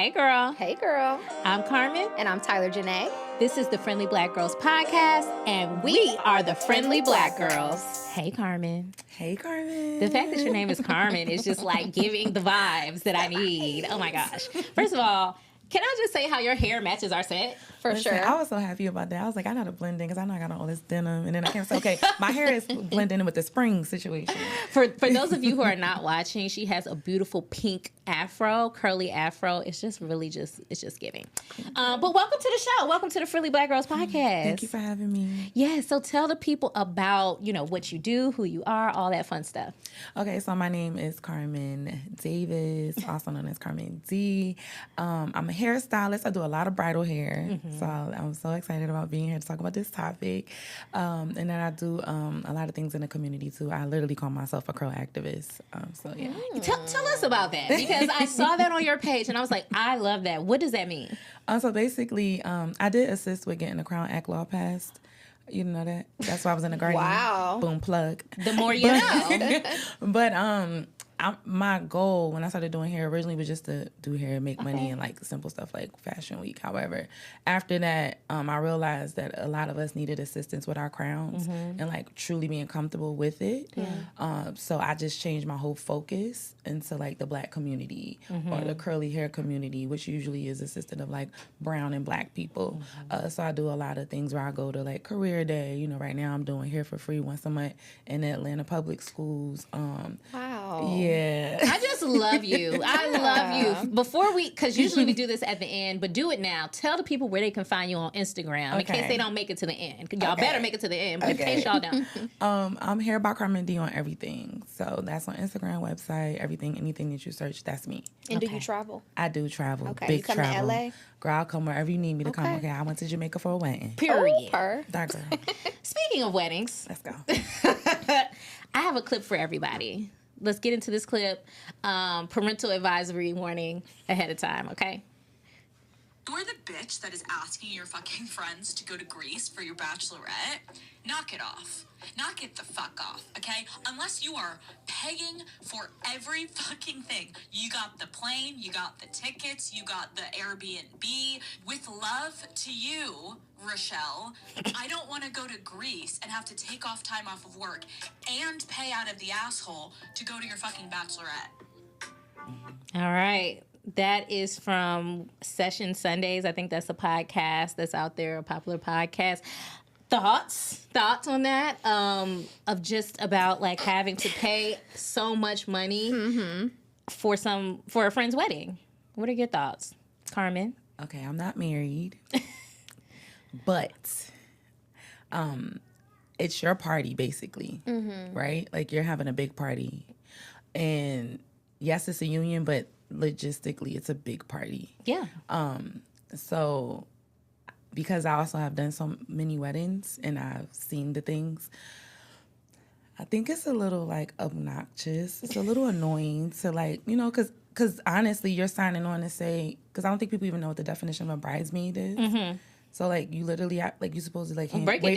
Hey, girl. Hey, girl. I'm Carmen. And I'm Tyler Janae. This is the Friendly Black Girls podcast, and we are the Friendly Black Girls. Hey, Carmen. Hey, Carmen. The fact that your name is Carmen is just like giving the vibes that I need. Oh, my gosh. First of all, can I just say how your hair matches our set? For Listen, sure. I was so happy about that. I was like, I know to blend in because I know I got all this denim. And then I came and said, okay, my hair is blending in with the spring situation. For those of you who are not watching, she has a beautiful pink afro, curly afro. It's just really it's just giving. But welcome to the show. Welcome to the Friendly Black Girls podcast. Thank you for having me. Yeah, so tell the people about, what you do, who you are, all that fun stuff. Okay, so my name is Carmen Davis, also known as Carmen D. I'm a hairstylist. I do a lot of bridal hair. Mm-hmm. So I'm so excited about being here to talk about this topic. And then I do a lot of things in the community too. I literally call myself a curl activist. So yeah. Tell us about that, because I saw that on your page and I was like, I love that. What does that mean? So basically, I did assist with getting the Crown Act law passed. You know that? That's why I was in the Guardian. Wow. Boom, plug. The more you know. But my goal when I started doing hair originally was just to do hair and make money and like simple stuff like Fashion Week. However, after that, I realized that a lot of us needed assistance with our crowns and like truly being comfortable with it. Yeah. So I just changed my whole focus into like the Black community or the curly hair community, which usually is assisted of like brown and Black people. So I do a lot of things where I go to like career day. Right now I'm doing hair for free once a month in the Atlanta public schools. Wow. Yeah. I just love you. I love you. Before because usually we do this at the end, but do it now. Tell the people where they can find you on Instagram in case they don't make it to the end. Y'all better make it to the end, but in case y'all don't. I'm Hair by Carmen D on everything. So that's on Instagram, website, everything, anything that you search, that's me. And do you travel? I do travel. Okay. Big You come travel. to LA? Girl, I'll come wherever you need me to come. Okay. Okay, I went to Jamaica for a wedding. Period. That girl. Speaking of weddings, Let's go. I have a clip for everybody. Let's get into this clip. Parental advisory warning ahead of time, okay? You're the bitch that is asking your fucking friends to go to Greece for your bachelorette. Knock it off. Knock it the fuck off, okay? Unless you are paying for every fucking thing. You got the plane, you got the tickets, you got the Airbnb. With love to you, Rochelle, I don't want to go to Greece and have to take off time off of work and pay out of the asshole to go to your fucking bachelorette. All right. That is from Session Sundays. I think that's a podcast that's out there, a popular podcast. Thoughts on that? Of just about like having to pay so much money for a friend's wedding. What are your thoughts, Carmen? Okay, I'm not married. But it's your party basically, right? Like you're having a big party. And yes, it's a union, but logistically it's a big party. Yeah. So because I also have done so many weddings and I've seen the things, I think it's a little like obnoxious. It's a little annoying to like, because honestly you're signing on to say, because I don't think people even know what the definition of a bridesmaid is. So like you literally like you supposed to like break it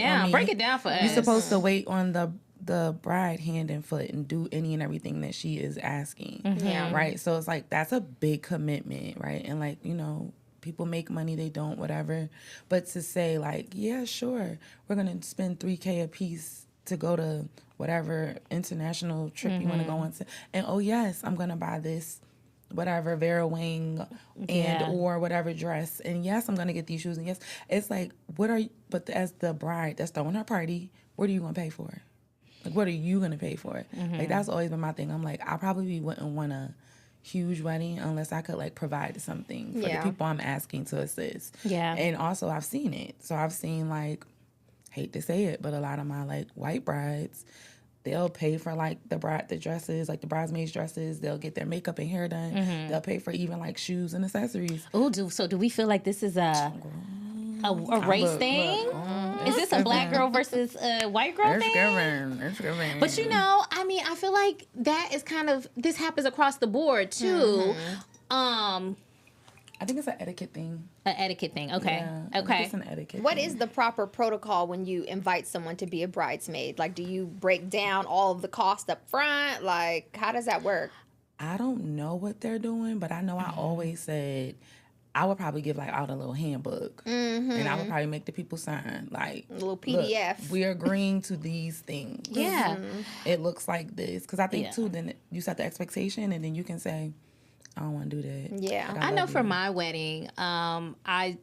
down for us. You're supposed to wait on the bride hand and foot and do any and everything that she is asking. Yeah. Right. So it's like that's a big commitment, right? And like, people make money, they don't, whatever. But to say like, yeah, sure, we're gonna spend $3,000 a piece to go to whatever international trip you want to go on to, and oh yes, I'm gonna buy this whatever Vera Wang or whatever dress, and yes, I'm gonna get these shoes, and yes, it's like, but as the bride that's throwing her party, what are you gonna pay for? Like, what are you gonna pay for it? Like, that's always been my thing. I'm like, I probably wouldn't want a huge wedding unless I could like provide something for the people I'm asking to assist. Yeah. And also I've seen it. So I've seen like, hate to say it, but a lot of my like white brides, they'll pay for like the dresses, like the bridesmaids dresses. They'll get their makeup and hair done. They'll pay for even like shoes and accessories. So do we feel like this is a race thing? Is this a Black girl versus a white girl thing? It's given. But I feel like that is kind of, this happens across the board too. I think it's an etiquette thing. An etiquette thing. Okay. Yeah, Okay. It's an etiquette What thing. is the proper protocol when you invite someone to be a bridesmaid? Like, do you break down all of the cost up front? Like, how does that work? I don't know what they're doing, but I know I always said I would probably give like out a little handbook, and I would probably make the people sign like a little PDF. Look, we're agreeing to these things. Yeah. It looks like this because I think Yeah. too. Then you set the expectation, and then you can say, "I don't want to do that." Yeah. But I know love for you. my wedding, I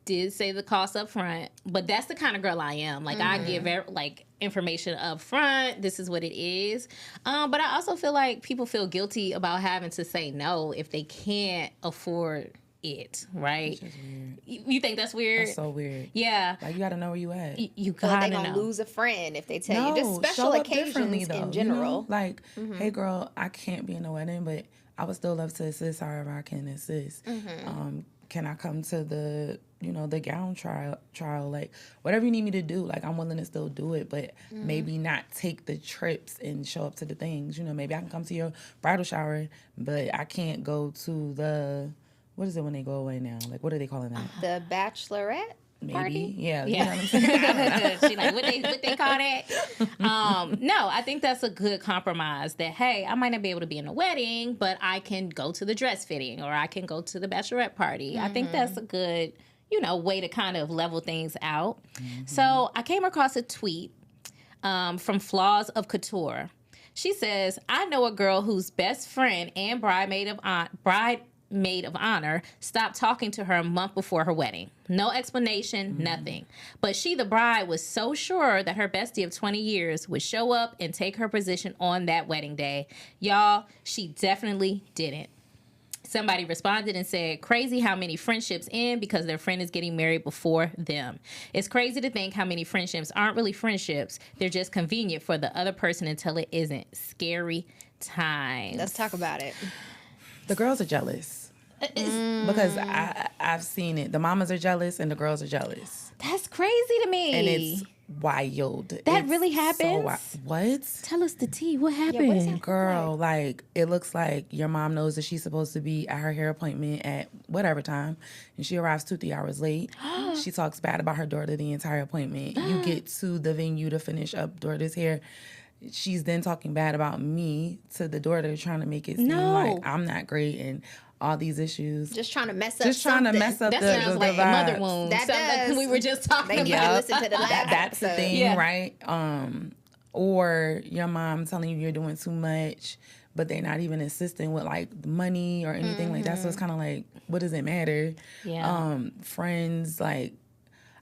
did say the cost up front, but that's the kind of girl I am. Like I give like information up front. This is what it is. But I also feel like people feel guilty about having to say no if they can't afford it, right? It's just weird. You think that's weird? That's so weird. Yeah. Like you got to know where you at. You Feel like gotta they're gonna know. lose a friend if they tell you. Just show special up differently, occasions though, in you general. know? Like, hey girl, I can't be in the wedding, but I would still love to assist however I can assist. Can I come to the the gown trial, like whatever you need me to do, like I'm willing to still do it, but maybe not take the trips and show up to the things. Maybe I can come to your bridal shower, but I can't go to the, what is it when they go away now? Like, what are they calling that? The bachelorette Maybe. party? Yeah. Yeah. You know what I'm saying? She like, what they call that? No, I think that's a good compromise that, hey, I might not be able to be in the wedding, but I can go to the dress fitting or I can go to the bachelorette party. I think that's a good, way to kind of level things out. So I came across a tweet from Flaws of Couture. She says, I know a girl whose best friend and bridesmaid of honor stopped talking to her a month before her wedding. No explanation, nothing. But she, the bride, was so sure that her bestie of 20 years would show up and take her position on that wedding day. Y'all, she definitely didn't. Somebody responded and said, crazy how many friendships end because their friend is getting married before them. It's crazy to think how many friendships aren't really friendships. They're just convenient for the other person until it isn't. Scary times. Let's talk about it. The girls are jealous. Because I've seen it. The mamas are jealous and the girls are jealous. That's crazy to me. And it's wild. That really happens? So what? Tell us the tea. What happened? Yeah, what is that? Girl, like, it looks like your mom knows that she's supposed to be at her hair appointment at whatever time, and she arrives 2-3 hours late. She talks bad about her daughter the entire appointment. You get to the venue to finish up daughter's hair. She's then talking bad about me to the daughter, trying to make it seem like I'm not great and all these issues. Just trying to mess up Just trying to mess up That the sounds like vibes. mother wound. That Something does. we were just talking Thank you. about. Listen to the last That's the episode. thing, Yeah. right? Or your mom telling you you're doing too much, but they're not even assisting with like money or anything like that. So it's kind of like, what does it matter? Yeah. Friends, like,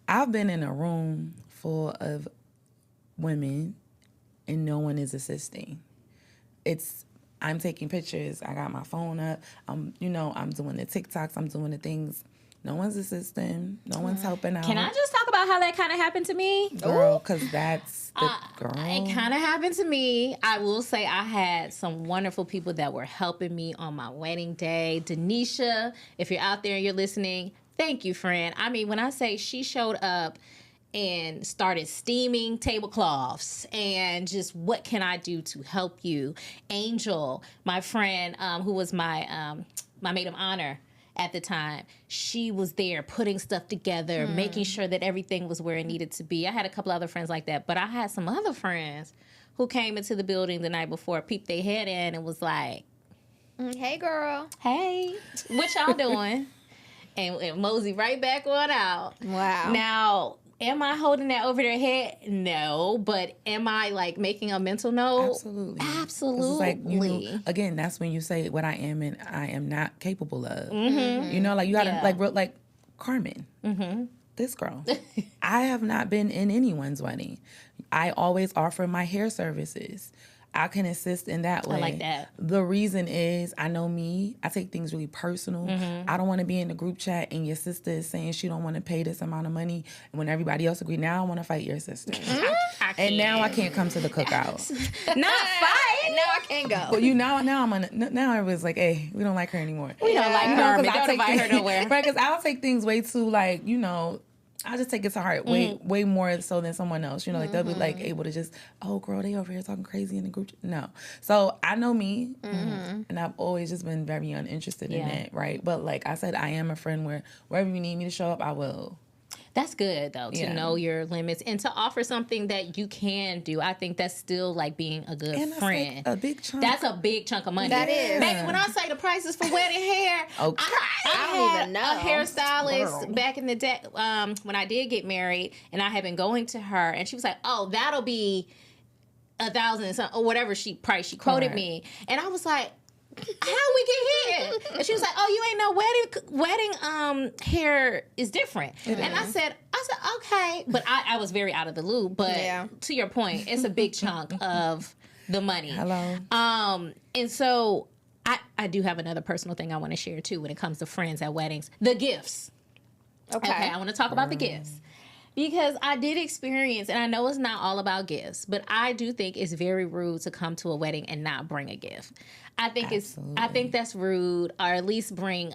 I've been in a room full of women and no one is assisting. I'm taking pictures. I got my phone up. I'm doing the TikToks. I'm doing the things. No one's assisting. No one's helping out. Can I just talk about how that kind of happened to me? Girl, because that's the girl. It kind of happened to me. I will say I had some wonderful people that were helping me on my wedding day. Denisha, if you're out there and you're listening, thank you, friend. I mean, when I say she showed up and started steaming tablecloths and just what can I do to help you? Angel, my friend, who was my maid of honor at the time, she was there putting stuff together, making sure that everything was where it needed to be. I had a couple other friends like that, but I had some other friends who came into the building the night before, peeped their head in and was like, Hey, girl. hey, what y'all doing? and mosey right back on out. Wow. Now, am I holding that over their head? No. But am I like making a mental note? Absolutely. 'Cause It's Absolutely. like, again, that's when you say what I am and I am not capable of. Mm-hmm. You gotta Yeah. like Carmen. This girl. I have not been in anyone's wedding. I always offer my hair services. I can assist in that way. I like that. The reason is, I know me, I take things really personal. I don't want to be in the group chat and your sister is saying she don't want to pay this amount of money. And when everybody else agree, now I want to fight your sister. And now I can't come to the cookout. Not fight. Now I can't go. But now everybody's like, hey, we don't like her anymore. We don't like Carmen. Don't invite her nowhere. Right, because I'll take things way too, like, I just take it to heart way more so than someone else. Like they'll be like able to just, oh girl, they over here talking crazy in the group. No. So I know me and I've always just been very uninterested in that, right? But like I said, I am a friend where wherever you need me to show up, I will. That's good, though, to Yeah. know your limits and to offer something that you can do. I think that's still like being a good And that's friend. like a big chunk. That's a big chunk of money. That is. Baby, when I say the prices for wedding hair, Okay. I don't had even know. a hairstylist Girl. back in the day when I did get married, and I had been going to her, and she was like, "Oh, that'll be $1,000 or whatever she quoted Correct. me," and I was like, "How we get here?" And she was like, "Oh, you ain't know wedding hair is different." And I said, "Okay," but I was very out of the loop. But Yeah. to your point, it's a big chunk of the money. Hello. And so I do have another personal thing I want to share too when it comes to friends at weddings. The gifts. Okay. Okay, I want to talk about the gifts. Because I did experience, and I know it's not all about gifts, but I do think it's very rude to come to a wedding and not bring a gift. I think that's rude, or at least bring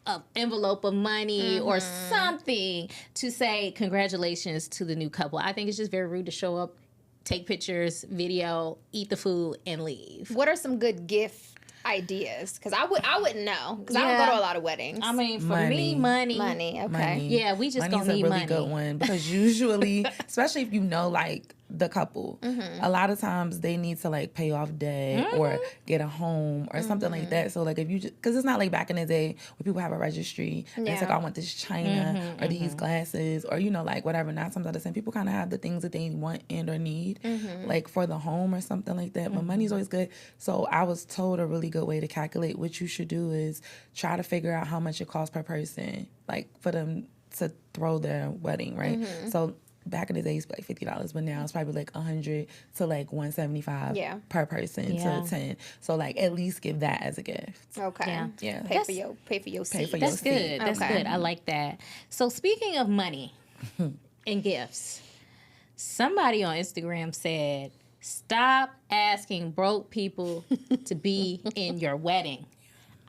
a envelope of money or something to say congratulations to the new couple. I think it's just very rude to show up, take pictures, video, eat the food, and leave. What are some good gift ideas? Because I wouldn't know, because I don't Yeah. go to a lot of weddings. I mean, for me, money. Money, okay. Money. Yeah, we just Money's gonna need a really money. good one because usually, especially if you know like the couple, a lot of times they need to like pay off debt or get a home or something like that. So like if you just, because it's not like back in the day where people have a registry and it's like, Yeah. I want this china or these glasses or like whatever. 9 times out of 10 people kind of have the things that they want and or need like for the home or something like that. But money's always good. So I was told a really good way to calculate what you should do is try to figure out how much it costs per person, like for them to throw their wedding, right? So back in the day, it's like $50, but now it's probably like $100 to like $175 Yeah. per person Yeah. to attend. So like at least give that as a gift. Okay. Yeah. Yeah. Pay for your seat. for your That's good. That's Okay. good. I like that. So speaking of money and gifts, somebody on Instagram said, "Stop asking broke people to be in your wedding."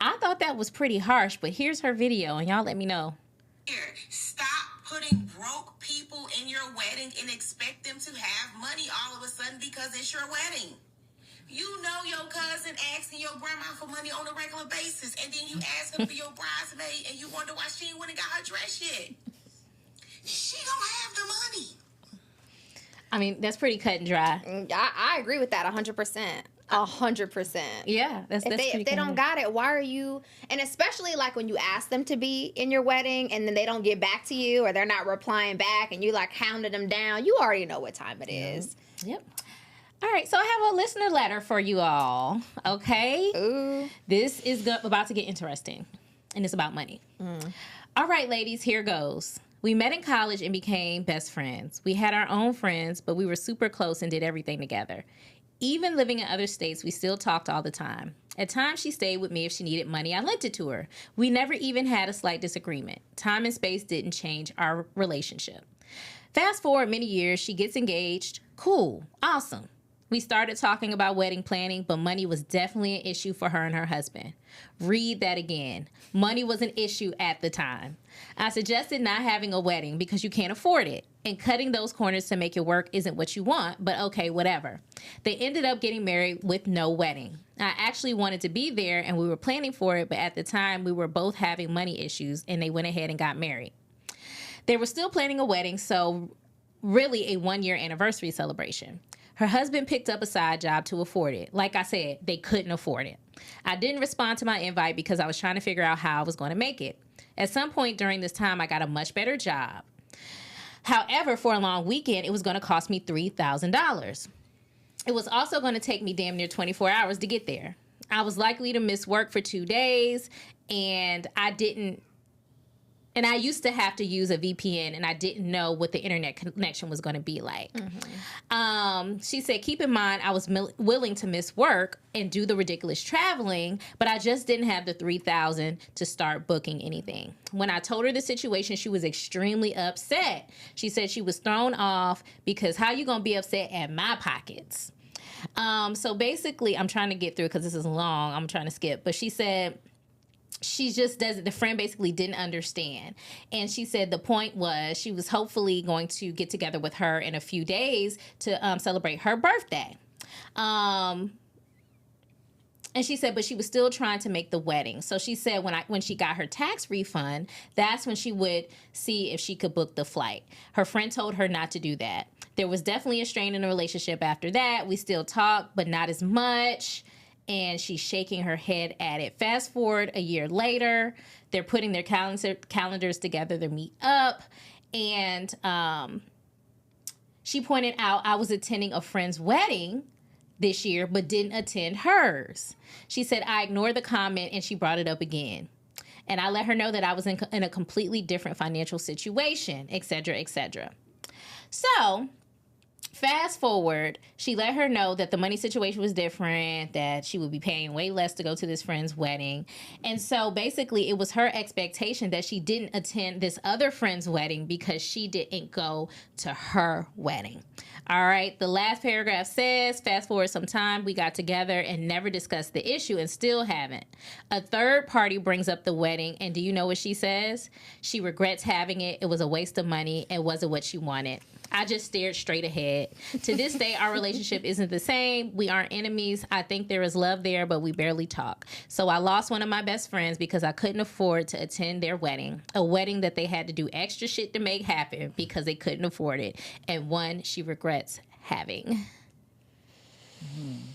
I thought that was pretty harsh, but here's her video, and y'all let me know. Here, stop putting broke people in your wedding and expect them to have money all of a sudden because it's your wedding. You know your cousin asking your grandma for money on a regular basis, and then you ask her to be your bridesmaid, and you wonder why she ain't went and got her dress yet. She don't have the money. I mean, that's pretty cut and dry. I agree with that 100%. 100%. Yeah, that's If pretty they don't got it, why are you? And especially like when you ask them to be in your wedding and then they don't get back to you or they're not replying back and you like hounded them down, you already know what time it is. Yep. All right, so I have a listener letter for you all. Okay. Ooh. This is about to get interesting, and it's about money. All right, ladies, here goes. We met in college and became best friends. We had our own friends, but we were super close and did everything together. Even living in other states, we still talked all the time. At times, she stayed with me if she needed money. I lent it to her. We never even had a slight disagreement. Time and space didn't change our relationship. Fast forward many years, she gets engaged. Cool. Awesome. We started talking about wedding planning, but money was definitely an issue for her and her husband. Read that again. Money was an issue at the time. I suggested not having a wedding because you can't afford it, and cutting those corners to make it work isn't what you want, but okay, whatever. They ended up getting married with no wedding. I actually wanted to be there, and we were planning for it, but at the time, we were both having money issues, and they went ahead and got married. They were still planning a wedding, so really a 1-year anniversary celebration. Her husband picked up a side job to afford it. Like I said, they couldn't afford it. I didn't respond to my invite because I was trying to figure out how I was going to make it. At some point during this time, I got a much better job. However, for a long weekend, it was going to cost me $3,000. It was also going to take me damn near 24 hours to get there. I was likely to miss work for 2 days, and I used to have to use a VPN, and I didn't know what the internet connection was going to be like. She said, keep in mind, I was willing to miss work and do the ridiculous traveling, but I just didn't have the $3,000 to start booking anything. When I told her the situation, she was extremely upset. She said she was thrown off because how you going to be upset at my pockets? So basically, I'm trying to get through because this is long. I'm trying to skip. But she said she just doesn't, the friend basically didn't understand. And she said the point was she was hopefully going to get together with her in a few days to celebrate her birthday. And she said, but she was still trying to make the wedding. So she said when she got her tax refund, that's when she would see if she could book the flight. Her friend told her not to do that. There was definitely a strain in the relationship after that. We still talk, but not as much. And she's shaking her head at it. Fast forward a year later, they're putting their calendars together to meet up. And she pointed out, I was attending a friend's wedding this year, but didn't attend hers. She said, I ignored the comment and she brought it up again. And I let her know that I was in a completely different financial situation, et cetera, et cetera. So fast forward, she let her know that the money situation was different, that she would be paying way less to go to this friend's wedding. And so basically it was her expectation that she didn't attend this other friend's wedding because she didn't go to her wedding. All right, the last paragraph says, fast forward some time, we got together and never discussed the issue and still haven't. A third party brings up the wedding, and do you know what she says? She regrets having it. It was a waste of money. It wasn't what she wanted. I just stared straight ahead. To this day, our relationship isn't the same. We aren't enemies. I think there is love there, but we barely talk. So I lost one of my best friends because I couldn't afford to attend their wedding, a wedding that they had to do extra shit to make happen because they couldn't afford it, and one she regrets having.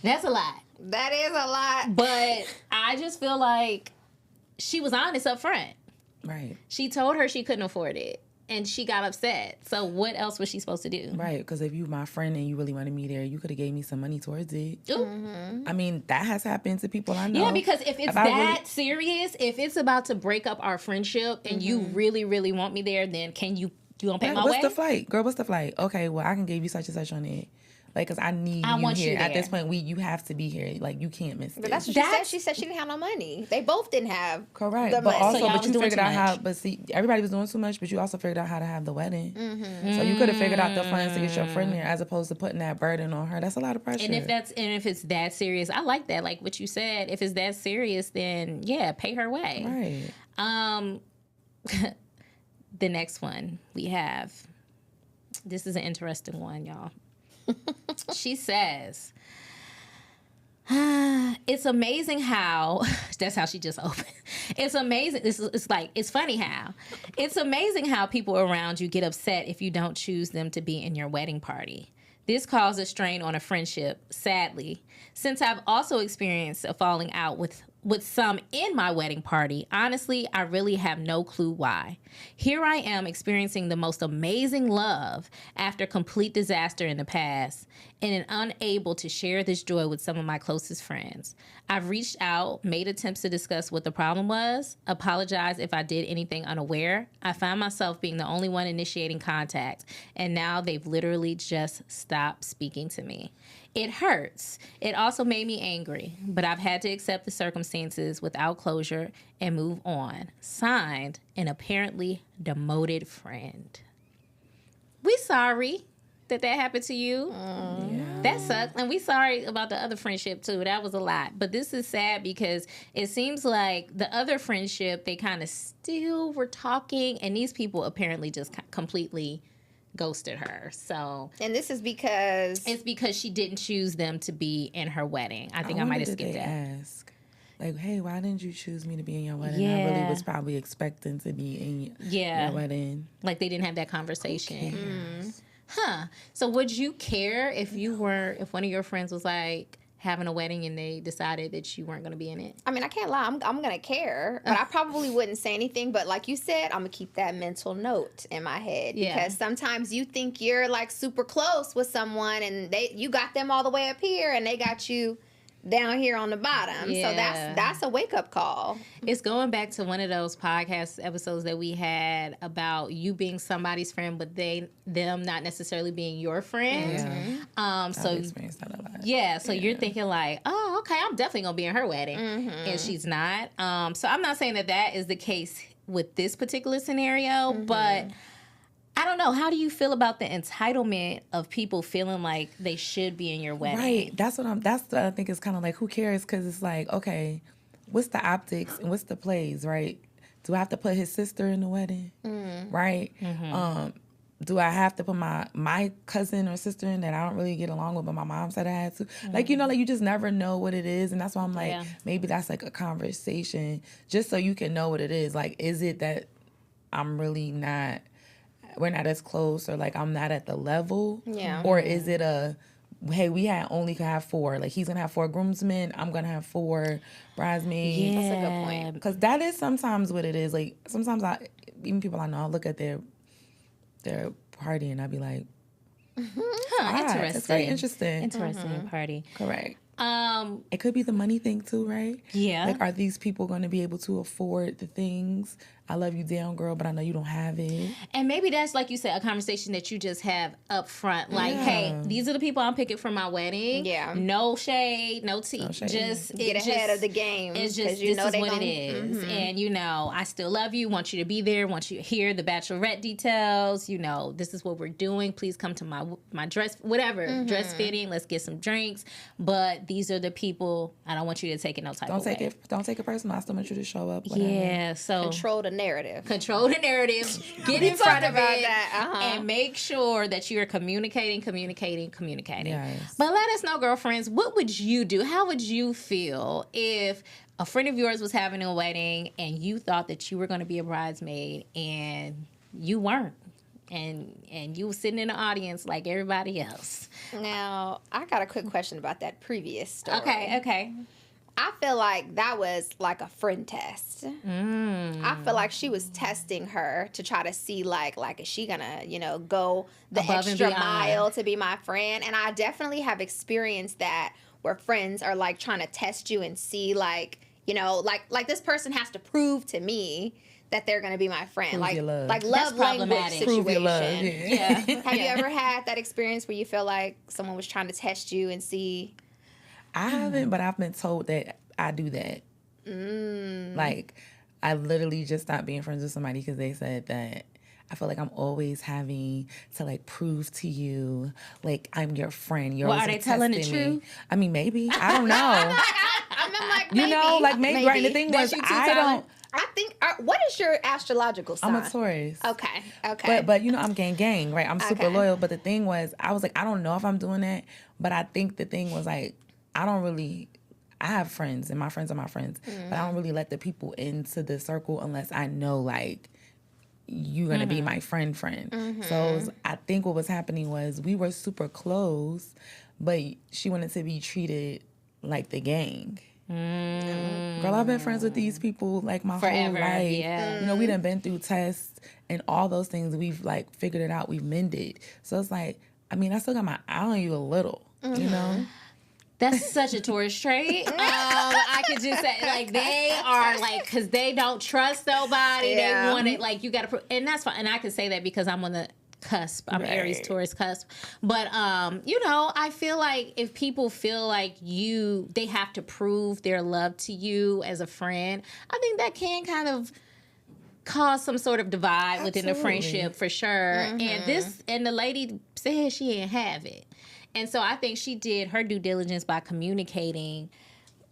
That's a lot. That is a lot. But I just feel like she was honest up front. Right. She told her she couldn't afford it. And she got upset. So what else was she supposed to do? Right, because if you my friend and you really wanted me there, you could have gave me some money towards it. Mm-hmm. I mean, that has happened to people I know. Yeah, because if it's serious, if it's about to break up our friendship and you really, really want me there, then you gonna pay my way? What's the flight? Girl, what's the flight? Okay, well, I can give you such and such on it. Like, because I need you here. At this point, you have to be here. Like, you can't miss it. But that's what she said. She said she didn't have no money. They both didn't have correct. the but money. also, So but you figured out how. But see, everybody was doing too much. But you also figured out how to have the wedding. Mm-hmm. So you could have figured out the funds to get your friend there, as opposed to putting that burden on her. That's a lot of pressure. And if it's that serious, I like that. Like what you said. If it's that serious, then yeah, pay her way. Right. The next one we have. This is an interesting one, y'all. She says, it's amazing how, that's how she just opened. It's amazing. It's funny how. It's amazing how people around you get upset if you don't choose them to be in your wedding party. This causes strain on a friendship, sadly. Since I've also experienced a falling out with some in my wedding party, honestly, I really have no clue why. Here I am experiencing the most amazing love after complete disaster in the past and unable to share this joy with some of my closest friends. I've reached out, made attempts to discuss what the problem was, apologized if I did anything unaware. I found myself being the only one initiating contact, and now they've literally just stopped speaking to me. It hurts. It also made me angry, but I've had to accept the circumstances without closure and move on. Signed, an apparently demoted friend. We sorry that happened to you. Yeah. That sucks. And we sorry about the other friendship too. That was a lot. But this is sad because it seems like the other friendship, they kind of still were talking, and these people apparently just completely ghosted her. So, and this is because it's because she didn't choose them to be in her wedding. I think I might have skipped that. Ask, like, hey, why didn't you choose me to be in your wedding? Yeah. I really was probably expecting to be in your wedding. Like they didn't have that conversation. Huh. So would you care if one of your friends was like having a wedding and they decided that you weren't going to be in it? I mean, I can't lie. I'm going to care, but I probably wouldn't say anything. But like you said, I'm going to keep that mental note in my head. Yeah. Because sometimes you think you're like super close with someone and you got them all the way up here and they got you down here on the bottom. Yeah. So that's a wake-up call. It's going back to one of those podcast episodes that we had about you being somebody's friend, but them not necessarily being your friend. Yeah. So I've experienced that a lot. Yeah, so you're thinking like, oh, okay, I'm definitely gonna be in her wedding, and she's not. So I'm not saying that is the case with this particular scenario, but I don't know. How do you feel about the entitlement of people feeling like they should be in your wedding? Right. That's what I think is kind of like, who cares? Because it's like, okay, what's the optics and what's the plays, right? Do I have to put his sister in the wedding? Right? do I have to put my cousin or sister in that I don't really get along with, but my mom said I had to? Like, you know, like you just never know what it is. And that's why I'm like, maybe that's like a conversation just so you can know what it is. Like, is it that I'm really not, we're not as close, or like I'm not at the level? Yeah. Or is it hey, we only could have 4. Like, he's going to have 4 groomsmen. I'm going to have 4 bridesmaids. Yeah. That's a good point. Because that is sometimes what it is. Like, sometimes even people I know, I look at their party and I'd be like, Interesting. It's very interesting. Interesting party. Correct. It could be the money thing too, right? Yeah. Like, are these people going to be able to afford the things? I love you down, girl, but I know you don't have it. And maybe that's, like you said, a conversation that you just have up front. Like, hey, these are the people I'm picking for my wedding. Yeah. No shade, no tea. No shade. Just Get ahead of the game. It's just, you this know is they what gonna, it is. And, you know, I still love you, want you to be there, want you to hear the bachelorette details. You know, this is what we're doing. Please come to my dress, whatever, dress fitting. Let's get some drinks. But these are the people, I don't want you to take it no type of way. Don't take it personal. I still want you to show up. Whatever. Yeah, so control the narrative. Control the narrative, get in front of about it, that. and make sure that you're communicating. Yes. But let us know, girlfriends, what would you do? How would you feel if a friend of yours was having a wedding and you thought that you were going to be a bridesmaid and you weren't? And you were sitting in the audience like everybody else. Now, I got a quick question about that previous story. Okay. I feel like that was like a friend test. I feel like she was testing her to try to see like is she gonna, you know, go the Above and extra beyond. mile to be my friend? And I definitely have experienced that where friends are like trying to test you and see like, you know, like this person has to prove to me that they're gonna be my friend. Prove your love. Like That's love language problematic. situation. Prove your love. Yeah. Have you ever had that experience where you feel like someone was trying to test you and see? I haven't, but I've been told that I do that. Like, I literally just stopped being friends with somebody because they said that I feel like I'm always having to like prove to you, like I'm your friend. You're Well, always are they telling the testing me. truth? I mean, maybe. I don't know. I'm like, You maybe, know, like maybe. Right. The thing That's was, you too, I Tyler? don't. I think. What is your astrological sign? I'm a Taurus. Okay. But you know, I'm gang, right? I'm super Okay. loyal. But the thing was, I was like, I don't know if I'm doing that. But I think the thing was like, I have friends and my friends are my friends. But I don't really let the people into the circle unless I know like you're going to be my friend. So I think what was happening was we were super close, but she wanted to be treated like the gang. Girl, I've been friends with these people like my Forever, whole life. yeah. You know, we done been through tests and all those things. We've like figured it out. We've mended. So it's like, I mean, I still got my eye on you a little, you know? That's such a Taurus trait. I could just say, like, they are, like, because they don't trust nobody. Yeah. They want it, like, you got to, and that's fine. And I can say that because I'm on the cusp. I'm Right. Aries, Taurus cusp. But, you know, I feel like if people feel like they have to prove their love to you as a friend, I think that can kind of cause some sort of divide within the Absolutely. friendship for sure. And the lady said she didn't have it. And so I think she did her due diligence by communicating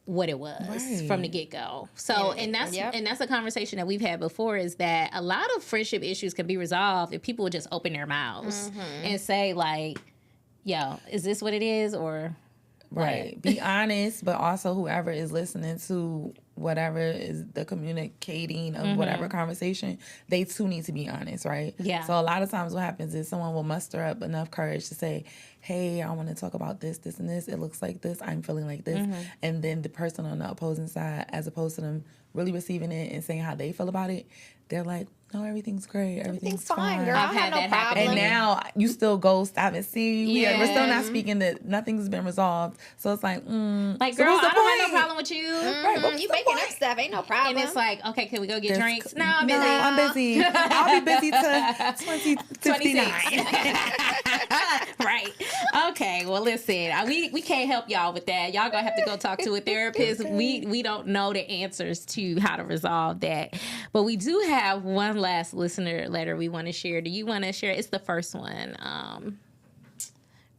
what it was Right. from the get-go. So, and that's a conversation that we've had before, is that a lot of friendship issues can be resolved if people would just open their mouths and say like, yo, is this what it is? Or Right. Be honest, but also whoever is listening to whatever is the communicating of whatever conversation, they too need to be honest, right? Yeah. So a lot of times what happens is someone will muster up enough courage to say, hey, I want to talk about this, this, and this. It looks like this. I'm feeling like this. And then the person on the opposing side, as opposed to them really receiving it and saying how they feel about it, they're like, no, everything's great. Everything's fine. girl. I've I had have no that happen. problem. And now you still ghost. I haven't seen you. We're still Yeah. not speaking. That nothing's been resolved. So it's like, like, so girl, what's the I don't have no point? problem with you. Right, what's You the making point? up stuff. Ain't no problem. And it's like, okay, can we go get This- drinks? No, I'm busy. No, I'm busy. I'll be busy till 2059. Right. Okay. Well, listen, we can't help y'all with that. Y'all gonna have to go talk to a therapist. We don't know the answers to how to resolve that. But we do have one last listener letter we want to share. Do you want to share? It's the first one.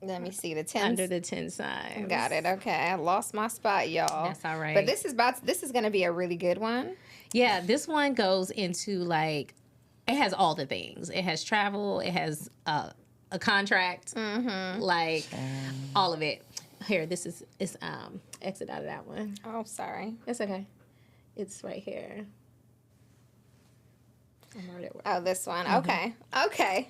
Let me see the 10. Under the 10 signs. Got it. Okay, I lost my spot, y'all. That's all right. But this is going to be a really good one. Yeah, this one goes into like it has all the things. It has travel. It has a contract. Like all of it. Here, this is exit out of that one. Oh, sorry. That's okay. It's right here. I'm already at work. Oh, this one. Okay. Okay.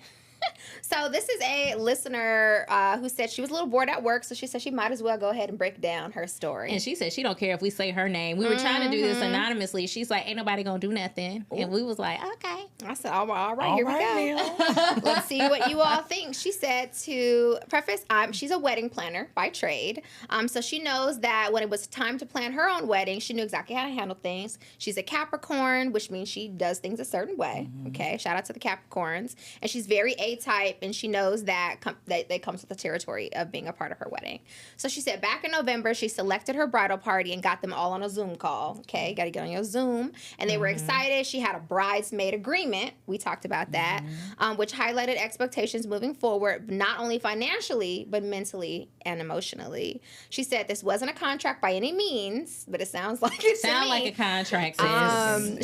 So this is a listener who said she was a little bored at work, so she said she might as well go ahead and break down her story. And she said she don't care if we say her name. We were trying to do this anonymously. She's like, ain't nobody gonna do nothing. Ooh. And we was like, okay. I said, all right, here we go. Let's see what you all think. She said, to preface, she's a wedding planner by trade. So she knows that when it was time to plan her own wedding, she knew exactly how to handle things. She's a Capricorn, which means she does things a certain way. Okay, shout out to the Capricorns. And she's very A-type, and she knows that that comes with the territory of being a part of her wedding. So she said back in November, she selected her bridal party and got them all on a Zoom call. Okay, got to get on your Zoom. And they were excited. She had a bridesmaid agreement. We talked about that, which highlighted expectations moving forward, not only financially, but mentally and emotionally. She said this wasn't a contract by any means, but it sounds like it sounds like a contract.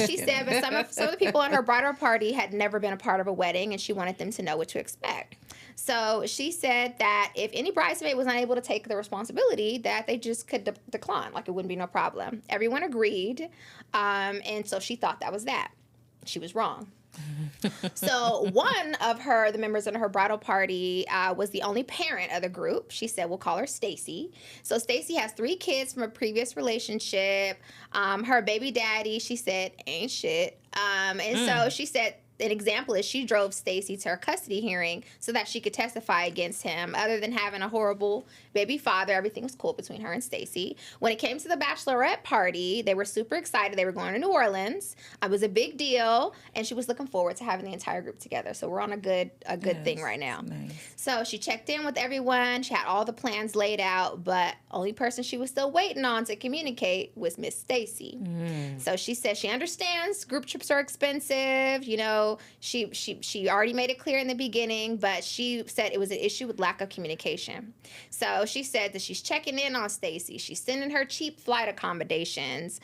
She said, but some of the people at her bridal party had never been a part of a wedding, and she wanted them to know what to expect. So she said that if any bridesmaid was unable to take the responsibility, that they just could decline, like it wouldn't be no problem. Everyone agreed, and so she thought that was that. She was wrong. So one of the members of her bridal party was the only parent of the group. She said, we'll call her Stacy. So Stacy has 3 kids from a previous relationship. Her baby daddy, she said, ain't shit. So she said, an example is she drove Stacy to her custody hearing so that she could testify against him. Other than having a horrible baby father, everything was cool between her and Stacy. When it came to the bachelorette party, they were super excited. They were going to New Orleans. It was a big deal, and she was looking forward to having the entire group together. So we're on a good thing right now. Nice. So she checked in with everyone. She had all the plans laid out, but only person she was still waiting on to communicate was Miss Stacy. So she said she understands group trips are expensive. You know, she already made it clear in the beginning, but she said it was an issue with lack of communication. So she said that she's checking in on Stacy. She's sending her cheap flight accommodations.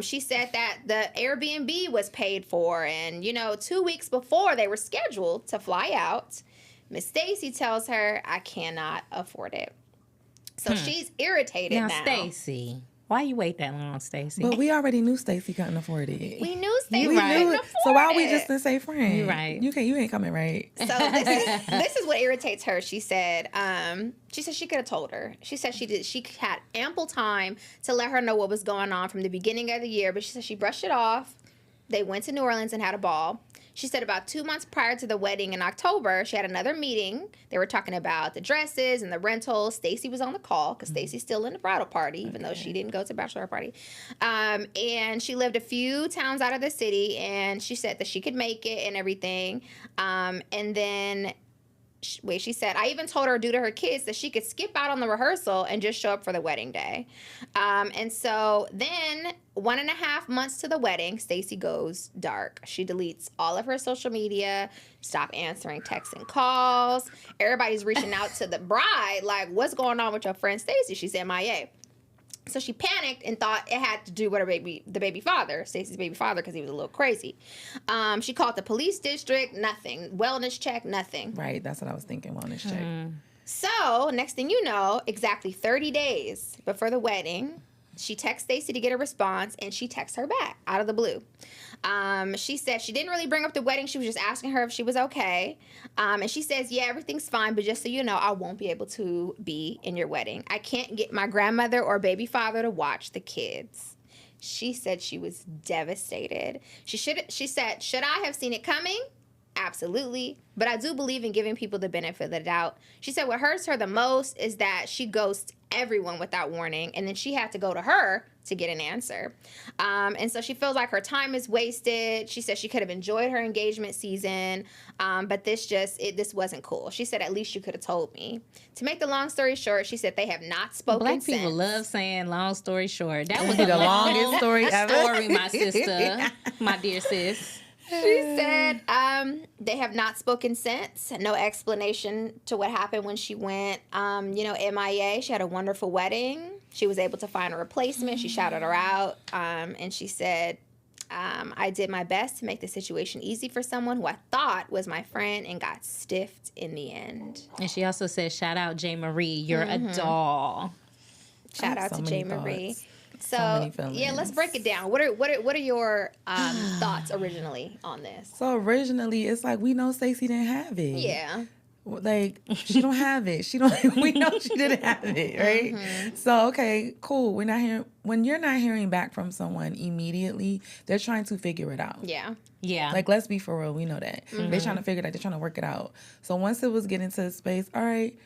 She said that the Airbnb was paid for, and 2 weeks before they were scheduled to fly out, Miss Stacy tells her, I cannot afford it. So she's irritated now. Stacy, why you wait that long, Stacy? But we already knew Stacy couldn't afford it. We knew Stacy We couldn't knew it. afford So why it. we just didn't say friend? You right. You ain't coming right. So this is what irritates her. She said she could have told her. She said she had ample time to let her know what was going on from the beginning of the year, but she said she brushed it off. They went to New Orleans and had a ball. She said about 2 months prior to the wedding in October, she had another meeting. They were talking about the dresses and the rentals. Stacy was on the call because Stacy's still in the bridal party, even though she didn't go to the bachelor party. And she lived a few towns out of the city, and she said that she could make it and everything. And then she said, I even told her due to her kids that she could skip out on the rehearsal and just show up for the wedding day. And so then 1.5 months to the wedding, Stacy goes dark. She deletes all of her social media, stop answering texts and calls. Everybody's reaching out to the bride, like, what's going on with your friend Stacy? She's MIA. So she panicked and thought it had to do with the baby father, Stacy's baby father, because he was a little crazy. She called the police district, nothing. Wellness check, nothing. Right, that's what I was thinking, wellness check. So next thing you know, exactly 30 days before the wedding, she texts Stacy to get a response, and she texts her back out of the blue. She said she didn't really bring up the wedding. She was just asking her if she was okay. And she says, yeah, everything's fine, but just so you know, I won't be able to be in your wedding. I can't get my grandmother or baby father to watch the kids. She said she was devastated. She said, should I have seen it coming? Absolutely. But I do believe in giving people the benefit of the doubt. She said what hurts her the most is that she ghosts everyone without warning, and then she had to go to her to get an answer. And so she feels like her time is wasted. She said she could have enjoyed her engagement season, but this wasn't cool. She said, at least you could have told me. To make the long story short, she said they have not spoken Black since. people love saying long story short. That was The the longest story ever. story, my sister, my dear sis. She said they have not spoken since. No explanation to what happened when she went, MIA. She had a wonderful wedding. She was able to find a replacement. She shouted her out. And she said, I did my best to make the situation easy for someone who I thought was my friend and got stiffed in the end. And she also says, shout out J. Marie, you're a doll. Shout out so to many J. Marie. thoughts. So, many feelings. yeah, let's break it down. What are your thoughts originally on this? So originally, it's like we know Stacey didn't have it. Yeah. Like she don't have it. We know she didn't have it, right? So okay, cool. We're not hearing when you're not hearing back from someone immediately, they're trying to figure it out. Yeah. Yeah. Like let's be for real, we know that. They're trying to figure it out, they're trying to work it out. So once it was getting to the space, all right,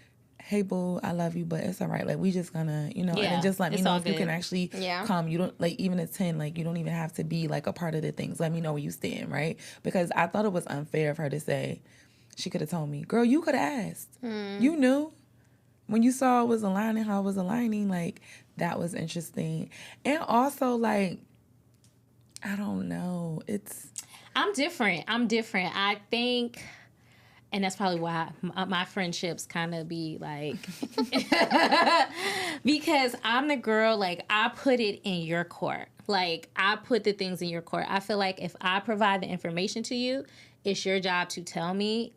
hey boo, I love you, but it's all right. Like we just gonna, and then just let me it's know all if you good. can actually come. You don't like even at 10, like you don't even have to be like a part of the things. Let me know where you stand, right? Because I thought it was unfair of her to say, she could have told me, girl, you could have asked. You knew. When you saw it was aligning, how it was aligning, like that was interesting. And also like, I don't know. I'm different. I think, and that's probably why my friendships kind of be like, because I'm the girl, like I put it in your court. Like I put the things in your court. I feel like if I provide the information to you, it's your job to tell me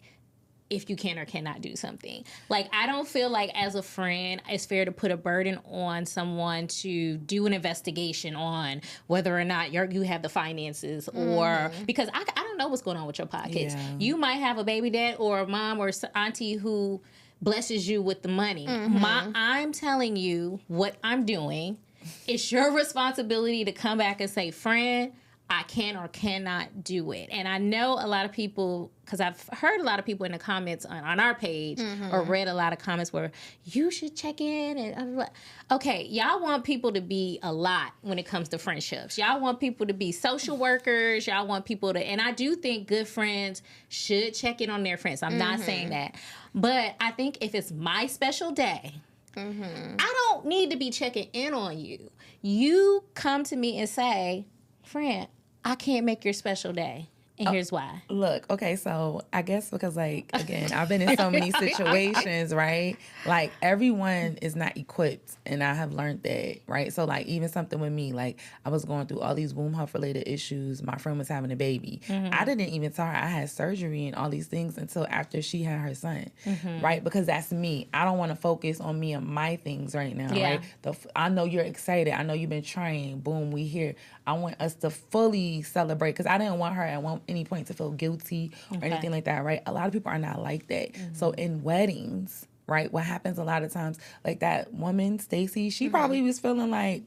if you can or cannot do something. Like, I don't feel like as a friend, it's fair to put a burden on someone to do an investigation on whether or not you have the finances or because I don't know what's going on with your pockets. Yeah. You might have a baby dad or a mom or auntie who blesses you with the money. I'm telling you what I'm doing. It's your responsibility to come back and say, friend, I can or cannot do it. And I know a lot of people, because I've heard a lot of people in the comments on our page or read a lot of comments where you should check in. And okay, y'all want people to be a lot when it comes to friendships. Y'all want people to be social workers. Y'all want people to, and I do think good friends should check in on their friends. I'm not saying that. But I think if it's my special day, I don't need to be checking in on you. You come to me and say, friend, I can't make your special day. And here's why. Look, okay, so I guess because, like, again, I've been in so many situations, right? Like, everyone is not equipped, and I have learned that, right? So, like, even something with me, like, I was going through all these womb health-related issues. My friend was having a baby. I didn't even tell her I had surgery and all these things until after she had her son, right? Because that's me. I don't want to focus on me and my things right now, right? I know you're excited. I know you've been trying. Boom, we here. I want us to fully celebrate because I didn't want her at any point to feel guilty or anything like that, right? A lot of people are not like that. So in weddings, right, what happens a lot of times, like that woman, Stacey, she probably was feeling like,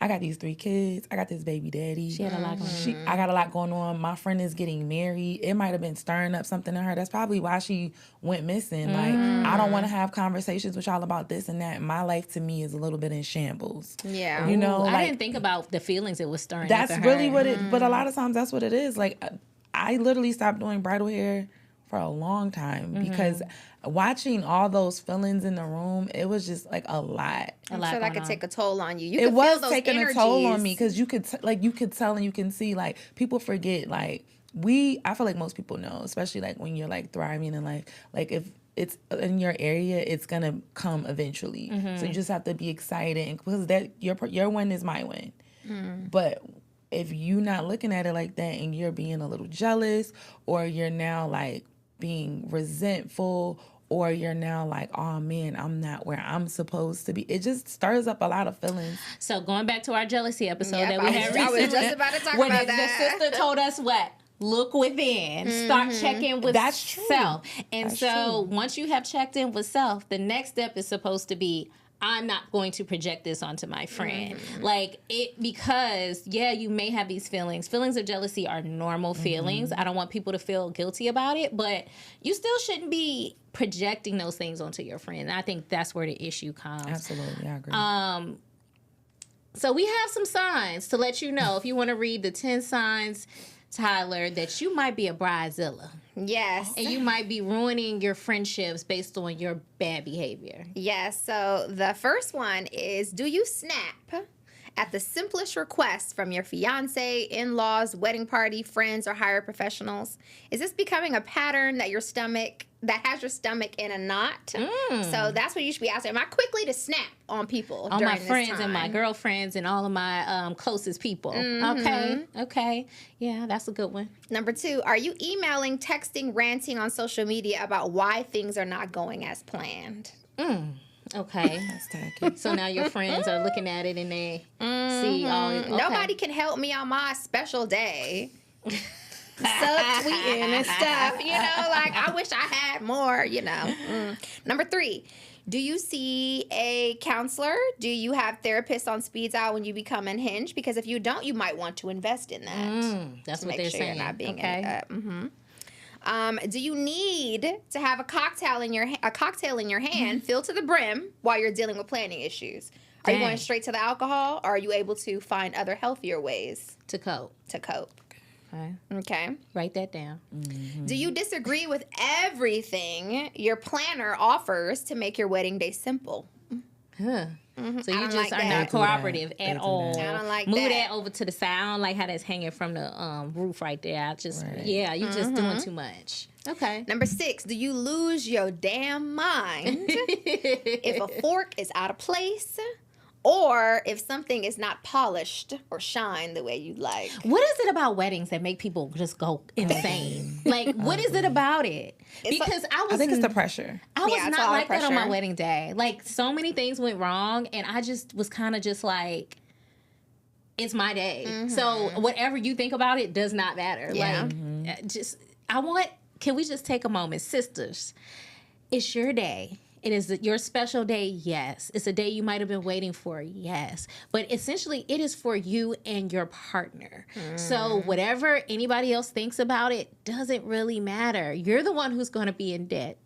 I got these 3 kids. I got this baby daddy. She had a lot going on. I got a lot going on. My friend is getting married. It might have been stirring up something in her. That's probably why she went missing. Like, I don't want to have conversations with y'all about this and that. My life to me is a little bit in shambles. Yeah. You know, I like, didn't think about the feelings it was stirring that's up in really her. what it, but a lot of times that's what it is. Like, I literally stopped doing bridal hair for a long time because watching all those feelings in the room, it was just like a lot. I'm sure that could take a toll on you. It was taking a toll on me because you could tell and you can see, like, people forget, like, I feel like most people know, especially like when you're like thriving in life, like if it's in your area, it's gonna come eventually. So you just have to be excited, and because that your win is my win. But if you're not looking at it like that and you're being a little jealous, or you're now like being resentful, or you're now like, oh man, I'm not where I'm supposed to be. It just stirs up a lot of feelings. So going back to our jealousy episode Yep, that we had recently. I was just about to talk when about the that. sister told us what? Look within. Start checking with That's true. self. And That's so true. once you have checked in with self, the next step is supposed to be, I'm not going to project this onto my friend. Because you may have these feelings. Feelings of jealousy are normal feelings. I don't want people to feel guilty about it, but you still shouldn't be projecting those things onto your friend. And I think that's where the issue comes. Absolutely, I agree. So we have some signs to let you know, if you want to read the 10 signs, Tyler, that you might be a bridezilla. Yes. And you might be ruining your friendships based on your bad behavior. Yes. So the first one is, do you snap at the simplest request from your fiance, in-laws, wedding party, friends, or hired professionals? Is this becoming a pattern that has your stomach in a knot? So that's what you should be asking. Am I quickly to snap on people On during my this friends time? and my girlfriends and all of my closest people. Okay. Yeah, that's a good one. Number 2, are you emailing, texting, ranting on social media about why things are not going as planned? Okay. That's tacky. So now your friends are looking at it and they see all. Okay. Nobody can help me on my special day. Subtweeting and stuff, like I wish I had more, Number 3, do you see a counselor? Do you have therapists on speed dial when you become unhinged? Because if you don't, you might want to invest in that. That's to what make they're sure saying. You're not being okay. Do you need to have a cocktail in your hand filled to the brim while you're dealing with planning issues? Are you Dang. going straight to the alcohol, or are you able to find other healthier ways To cope. to cope? Okay. Okay. Write that down. Do you disagree with everything your planner offers to make your wedding day simple? Huh. So you I just don't like are that. not They do cooperative that. They at do all. that. I don't like Move that. that over to the sound, like how that's hanging from the roof right there. I just, Right. yeah, you just doing too much. Okay. Number 6, do you lose your damn mind if a fork is out of place, or if something is not polished or shined the way you like? What is it about weddings that make people just go insane? Like, what is it about it? Because I think it's the pressure. I was Yeah, it's not all the like that on my pressure. wedding day. Like, so many things went wrong, and I just was kind of just like, it's my day. So whatever you think about it does not matter. Yeah. Like, can we just take a moment? Sisters, it's your day. It is your special day, yes. It's a day you might have been waiting for, yes. But essentially, it is for you and your partner. So whatever anybody else thinks about it doesn't really matter. You're the one who's going to be in debt.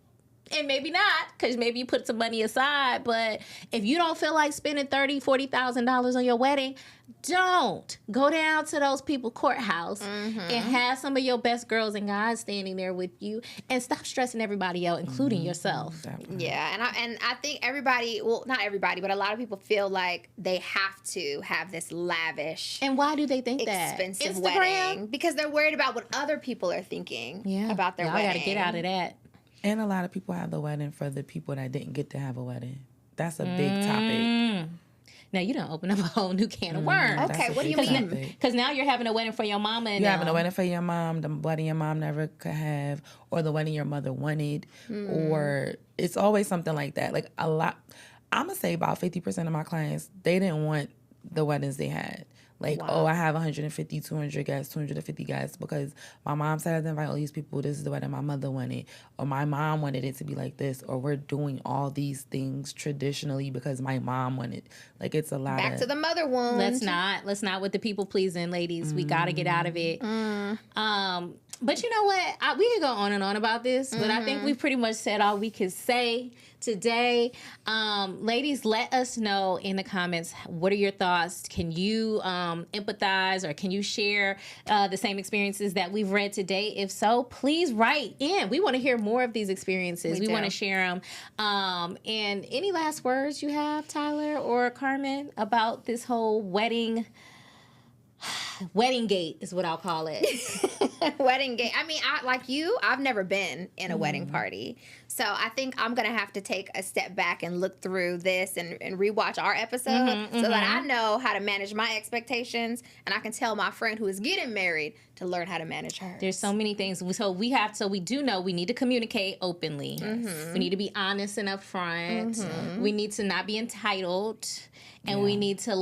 And maybe not, because maybe you put some money aside. But if you don't feel like spending $30,000, $40,000 on your wedding, don't. Go down to those people courthouse and have some of your best girls and guys standing there with you, and stop stressing everybody out, including yourself. Yeah, and I think everybody, well, not everybody, but a lot of people feel like they have to have this lavish, And why do they think that? expensive Instagram? wedding because they're worried about what other people are thinking about their Y'all wedding. got to get out of that. And a lot of people have the wedding for the people that didn't get to have a wedding. That's a big topic. Now you done open up a whole new can of worms. That's Okay, a what do you big mean? topic. Because now you're having a wedding for your mama. And You're having a wedding for your mom, the wedding your mom never could have, or the wedding your mother wanted, or it's always something like that. Like I'm gonna say about 50% of my clients, they didn't want the weddings they had. Like, oh, I have 150, 200 guests, 250 guests because my mom said I had to invite all these people. This is the wedding my mother wanted. Or my mom wanted it to be like this. Or we're doing all these things traditionally because my mom wanted. Like, it's a lot Back of... to the mother wound. Let's not with the people pleasing, ladies. We got to get out of it. But you know what? We could go on and on about this, but I think we pretty much said all we could say today. Ladies, let us know in the comments, what are your thoughts? Can you empathize, or can you share the same experiences that we've read today? If so, please write in. We want to hear more of these experiences. We want to share them. And any last words you have, Tyler or Carmen, about this whole wedding gate is what I'll call it. Wedding game. I mean, I've never been in a wedding party. So I think I'm going to have to take a step back and look through this and rewatch our episode so that I know how to manage my expectations, and I can tell my friend who is getting married to learn how to manage hers. There's so many things. So we do know we need to communicate openly. We need to be honest and upfront. We need to not be entitled. And we need to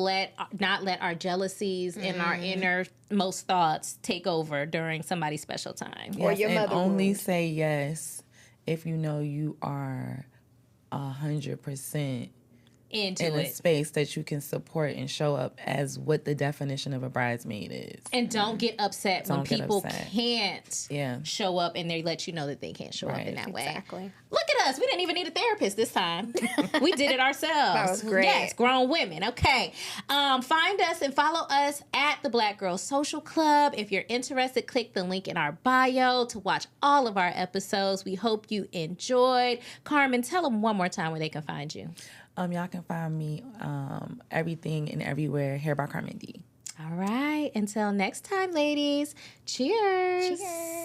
not let our jealousies and our innermost thoughts take over during somebody's special time. Or Yes, your and mother only wound. say yes if you know you are 100% Into in a it. space that you can support and show up as what the definition of a bridesmaid is. And don't get upset when Don't get people upset. can't Yeah. show up and they let you know that they can't show up in Right. that way. Exactly. Look at us. We didn't even need a therapist this time. We did it ourselves. That was great. Yes, grown women. Okay. Find us and follow us at the Black Girls Social Club. If you're interested, click the link in our bio to watch all of our episodes. We hope you enjoyed. Carmen, tell them one more time where they can find you. Y'all can find me everything and everywhere. Hair by Carmen D. All right. Until next time, ladies. Cheers. Cheers.